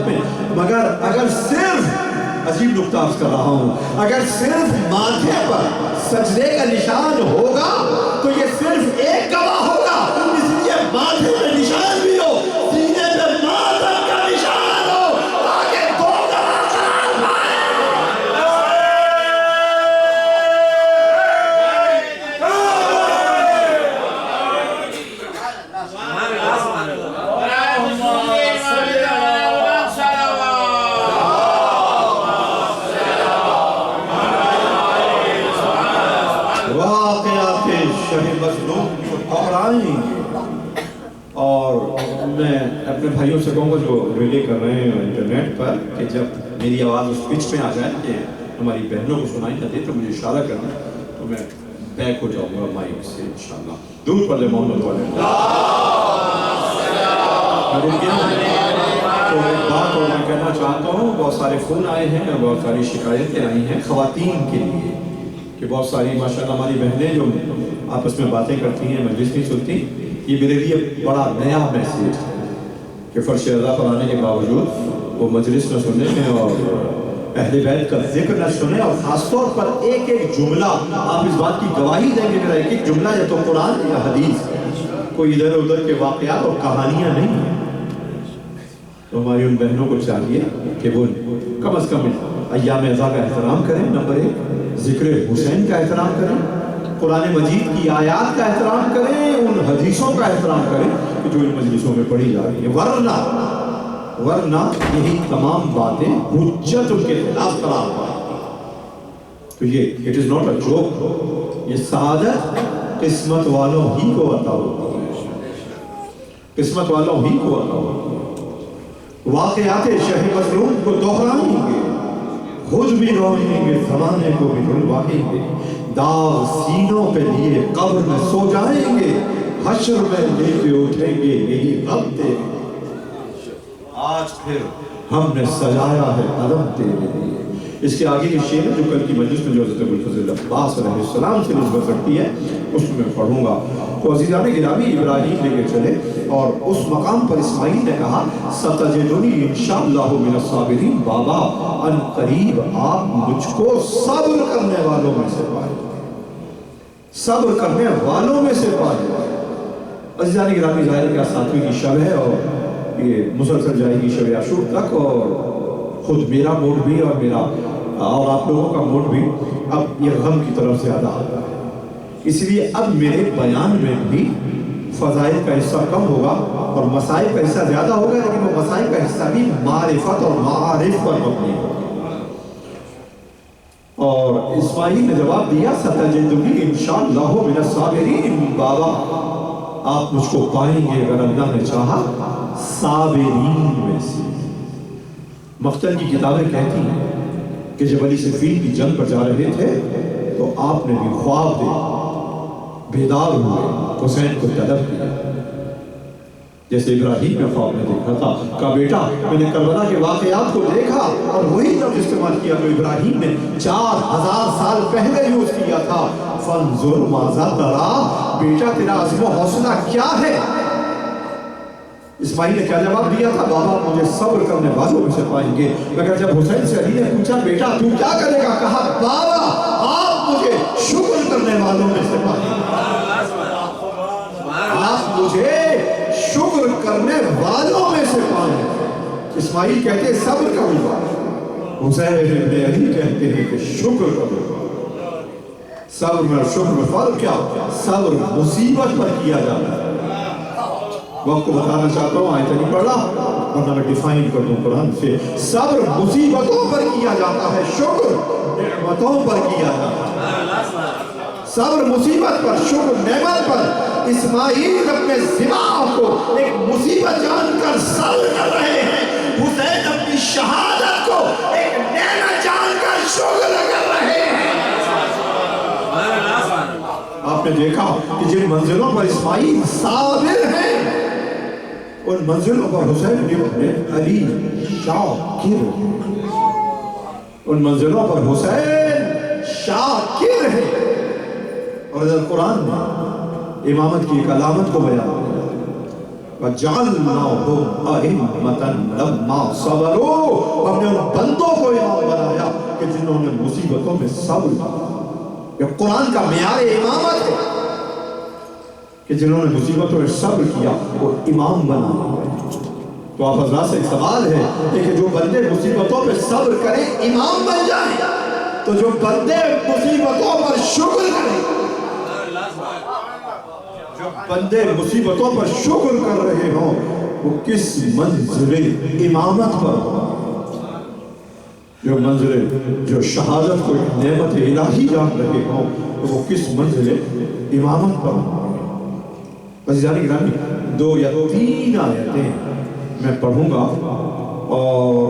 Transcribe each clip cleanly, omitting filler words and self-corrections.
قیامت میں، مگر اگر صرف عجیب نقطہ عرض کر رہا ہوں، اگر صرف ماتھے پر سجدے کا نشان ہوگا تو یہ صرف ایک گواہ ہوگا، اس لیے ماتھے پہ نشان بھی ہو، سینے پہ ماتم کا نشان ہو، تاکہ دو گواہ قرار پائیں۔ واقعات شہ مظلوم کو دہرائیں گے، اور میں اپنے بھائیوں سے کہوں گا جو ریلے کر رہے ہیں انٹرنیٹ پر کہ جب میری آواز اس پچ میں آ جائے کہ ہماری بہنوں کو سنائی نہ دے تو مجھے اشارہ کرنا، تو میں بیک ہو جاؤں گا مائک سے انشاءاللہ۔ دور پڑھ لے محمد والے تو ایک بات اور میں کہنا چاہتا ہوں، بہت سارے فون آئے ہیں اور بہت ساری شکایتیں آئی ہیں خواتین کے لیے کہ بہت ساری ماشاءاللہ ہماری بہنیں جو آپس میں باتیں کرتی ہیں، مجلس نہیں سنتی۔ یہ میرے لیے بڑا نیا میسیج ہے کہ فرش رضا پر آنے کے باوجود وہ مجلس نہ سننے میں اور اہل بیت کا ذکر نہ سنیں، اور خاص طور پر ایک ایک جملہ، آپ اس بات کی گواہی دیں گے میرا ایک ایک جملہ یا تو قرآن یا حدیث، کوئی ادھر ادھر کے واقعات اور کہانیاں نہیں ہیں۔ تو ہماری ان بہنوں کو چاہیے کہ وہ کم از کم ایام عزا کا احترام کریں، نمبر ایک ذکر حسین کا احترام کریں، قرآن مجید کی آیات کا احترام کریں، ان حدیثوں کا احترام کریں کہ جو ان مجلسوں میں پڑھی جا رہی ہیں، ورنہ یہی تمام باتیں حجت ان کے خلاف قرار پائیں۔ تو یہ it is not a joke, یہ سعادت قسمت والوں ہی کو عطا ہوتی ہے، قسمت والوں ہی کو عطا ہوتی ہے۔ واقعات شہ مظلوم کو دہرائیں گے، خود بھی روئیں گے، زمانے کو بھی رلوائیں گے، داغ سینوں پہ لیے قبر میں سو جائیں گے، حشر میں لے کے اٹھیں گے یہی غم تیرے لیے، آج پھر ہم نے سجایا ہے علم تیرے لیے۔ اس کے آگے کی شعر جو کل کی مجلس میں جو حضرت ابوالفضل عباس علیہ السلام سے نسبت رکھتی ہے اس میں پڑھوں گا۔ تو عزیزان گرامی ابراہیم لے کے چلے اور اس مقام پر اسماعیل نے کہا ستجدنی انشاءاللہ من الصابرین، بابا ان قریب آپ مجھ کو صبر کرنے والوں میں سے پائیں گے، صبر کرنے والوں میں سے پائیں گے۔ عزیزان گرامی ظاہر کیا ساتویں کی شب ہے اور یہ مسلسل جائے گی شب عاشور تک، اور خود میرا موڈ بھی اور آپ لوگوں کا موڈ بھی اب یہ غم کی طرف زیادہ آتا ہے، اس لیے اب میرے بیان میں بھی فضائل کا حصہ کم ہوگا اور مسائل کا حصہ زیادہ ہوگا، لیکن وہ مسائل کا حصہ بھی معرفت اور معارف پر مبنی ہوگا۔ اور اسماعیل نے جواب دیا ستجدنی انشاءاللہ من الصابرین، بابا آپ مجھ کو پائیں گے اگر اللہ نے چاہا صابرین میں سے۔ مختل کی کتابیں کہتی ہیں کہ جب علی صفین کی جنگ پر جا رہے تھے تو آپ نے بھی خواب دیکھا، بیدار ہوئے، حسین کو طلب کیا، جیسے ابراہیم نے خواب میں دیکھا تھا، کہا بیٹا میں نے کربلا کے واقعات کو دیکھا اور وہی لفظ استعمال کیا جو ابراہیم نے 4000 سال پہلے یوز کیا تھا، فانظر ماذا تری، بیٹا تیرا عزم و حوصلہ کیا ہے؟ اسماعیل نے کیا جواب دیا تھا؟ بابا مجھے صبر کرنے والوں میں سے پائیں گے۔ مگر جب حسین سے علی نے پوچھا بیٹا تو کیا کرے گا، کہا بابا آپ مجھے شکر کرنے والوں میں سے پائیں گے، آپ مجھے شکر کرنے والوں میں سے پائیں گے۔ اسماعیل کہتے ہیں صبر کروں گا، حسین ابن علی کہتے ہیں کہ شکر کروں گا۔ صبر میں اور شکر میں فرق کیا؟ صبر مصیبت پر کیا جاتا ہے۔ وقت کو بتانا چاہتا ہوں، آیت نہیں پڑھا ورنہ میں ڈیفائن کر دوں قرآن سے۔ صبر مصیبتوں پر کیا جاتا ہے، شکر نعمتوں پر کیا جاتا ہے۔ صبر مصیبت پر، شکر نعمت پر۔ اسماعیل اپنے ذبح کو ایک مصیبت جان کر صبر کر رہے ہیں، حسین اپنی شہادت کو ایک نعمت جان کر شکر کر رہے ہیں۔ آپ نے دیکھا کہ جن منزلوں پر اسماعیل صابر ہیں ان منزلوں پر حسین ابن علی شاکر ہے، ان منزلوں پر حسین شاکر ہے۔ اور ادھر قرآن نے امامت کی ایک علامت کو بیان کیا، وَجَعَلْنَاهُمْ أَئِمَّةً لَمَّا صَبَرُوا، ہم نے ان بندوں کو امام بنایا کہ جنہوں نے مصیبتوں میں صبر کیا۔ یہ قرآن کا معیار امامت ہے کہ جنہوں نے مصیبتوں میں صبر کیا وہ امام بنا گئے۔ تو آپ حضرات سے ایک سوال ہے کہ جو بندے مصیبتوں پہ صبر کریں امام بن جائیں، تو جو بندے مصیبتوں پر شکر کریں، جو بندے مصیبتوں پر شکر کر رہے ہوں وہ کس منزل امامت پر ہوں؟ جو منزل جو شہادت کو ایک نعمت الہی جان رہے ہوں وہ کس منزل امامت پر ہوں؟ عزیزان گرامی، 2 یا 3 آیتیں میں پڑھوں گا اور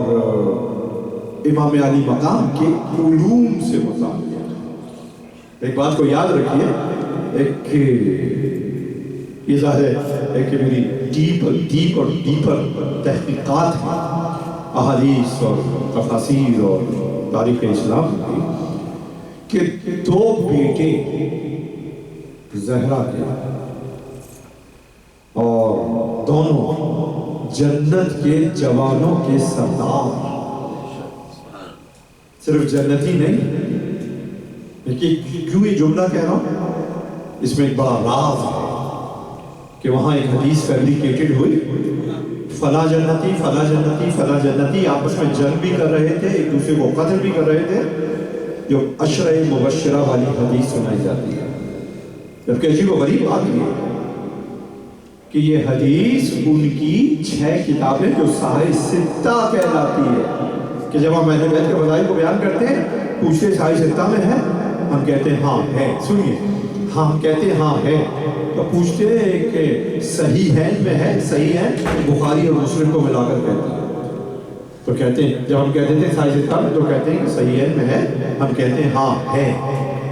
امام علی مقام کے علوم سے متعلق۔ ایک بات کو یاد رکھیے، یہ ظاہر ہے کہ میری ڈیپ اور ڈیپر تحقیقات ہیں احادیث اور تفاسیر اور تاریخ اسلام کی، کہ 2 بیٹے زہرا کے اور دونوں جنت کے جوانوں کے سردار، صرف جنتی نہیں، کیوں یہ جملہ کہہ رہا ہوں؟ اس میں ایک بڑا راز ہے کہ وہاں ایک حدیث فیبریکیٹڈ ہوئی، فلاں جنتی فلاں جنتی فلاں جنتی آپس میں جنگ بھی کر رہے تھے، ایک دوسرے کو قتل بھی کر رہے تھے، جو عشرہ مبشرہ والی حدیث سنائی جاتی ہے۔ جبکہ عجیب و غریب بات یہ ہے کہ یہ حدیث ان کی 6 کتابیں جو صحائف ستہ کہلاتی ہے، کہ جب ہم اہل بیت کے فضائل کو بیان کرتے ہیں پوچھتے ہیں صحائف ستہ میں ہے، ہم کہتے ہیں ہاں ہے، سنیے، ہم کہتے ہیں ہاں ہے، تو پوچھتے ہیں کہ صحیحین میں ہے، صحیحین بخاری اور مسلم کو ملا کر کہتے ہیں، تو کہتے ہیں جب ہم کہتے ہیں صحائف ستہ میں تو کہتے ہیں کہ صحیحین میں ہے، ہم کہتے ہیں ہاں ہے،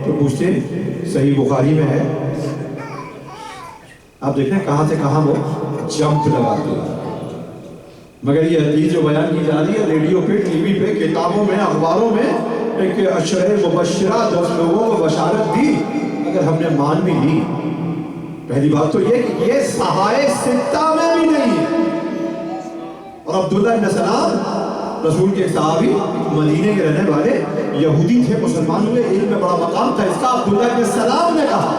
تو پوچھتے ہیں صحیح بخاری میں ہے۔ آپ دیکھ رہے ہیں کہاں سے کہاں وہ جمپ لگاتے ہیں، مگر یہ حدیث جو بیان کی جا رہی ہے ریڈیو پہ، ٹی وی پہ، کتابوں میں، اخباروں میں، ایک عشرہ مبشرہ 10 لوگوں کو بشارت دی، اگر ہم نے مان بھی لی، پہلی بات تو یہ کہ یہ صحائف ستہ میں بھی نہیں ہے۔ اور عبداللہ بن سلام رسول کے صحابی، مدینے کے رہنے والے، یہودی تھے، مسلمان ہوئے، علم میں بڑا مقام تھا اس کا، عبداللہ بن سلام نے کہا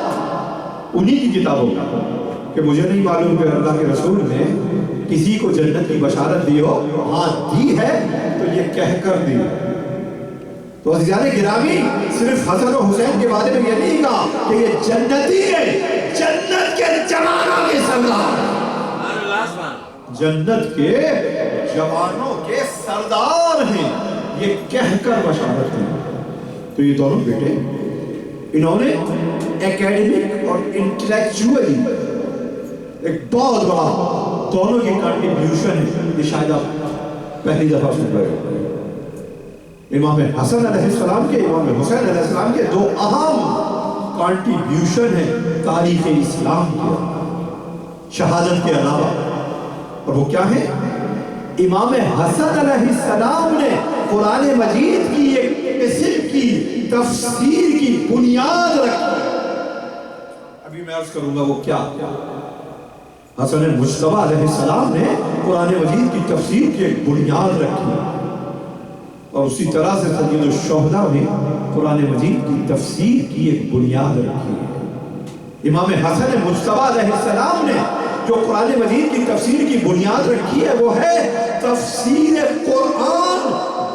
انہی کی کتابوں میں کہ مجھے نہیں معلوم کہ اللہ کے رسول نے کسی کو جنت کی بشارت دی ہو، ہاں دی ہے تو یہ کہہ کر دی۔ تو عزیزان گرامی، صرف حسن و حسین کے بارے میں یہ نہیں کہا کہ یہ جنتی ہے، جنت کے جوانوں کے سردار، جنت کے جوانوں کے سردار ہیں، یہ کہہ کر بشارت دی۔ تو یہ دونوں بیٹے انہوں نے ایکیڈمک اور انٹلیکچولی ایک بہت بڑا دونوں کی کنٹریبیوشن ہے، یہ شاید آپ پہلی دفعہ سن رہے ہو۔ امام حسن علیہ السلام کے، امام حسین علیہ السلام کے 2 اہم کنٹریبیوشن ہیں تاریخ اسلام کے شہادت کے علاوہ، اور وہ کیا ہے؟ امام حسن علیہ السلام نے قرآن مجید کی ایک قسم کی تفسیر کی بنیاد رکھی۔ ابھی میں عرض کروں گا وہ کیا؟ حسن مجتبیٰ علیہ السلام نے قرآن مجید کی تفسیر کی ایک بنیاد رکھی، اور اسی طرح سے سید الشہداء نے قرآن مجید کی تفسیر کی ایک بنیاد رکھی ہے۔ امام حسن مجتبیٰ علیہ السلام نے جو قرآن مجید کی تفسیر کی بنیاد رکھی ہے وہ ہے تفسیر قرآن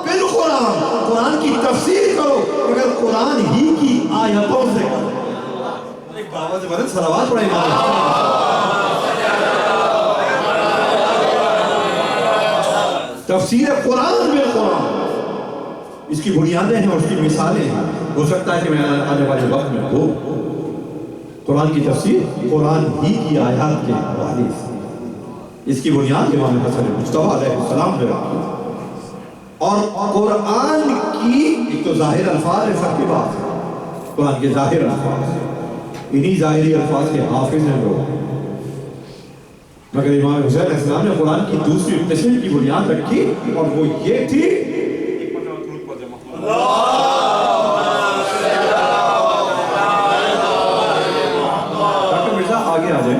بالقرآن۔ قرآن کی تفسیر کرو مگر قرآن ہی کی آیتوں سے کرو۔ ایک باوت برد صلوات پڑھیں گا۔ تفسیر قرآن بالقرآن، اس کی بنیادیں ہیں اور اس کی مثالیں ہیں۔ ہو سکتا ہے کہ میں آنے والے وقت میں ہو قرآن کی تفسیر قرآن ہی کی آیات کے حوالے سے، اس کی بنیاد امام حسن مجتبیٰ علیہ السلام نے رکھی، اور قرآن کی ایک تو ظاہر الفاظ ہے، سب کی بات ہے، قرآن کے ظاہر الفاظ، انہی ظاہری الفاظ کے حافظ ہیں لوگ، مگر امام حسین علیہ السلام نے قرآن کی دوسری قسم کی بنیاد رکھی، اور وہ یہ تھی آگے آ جائیں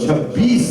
26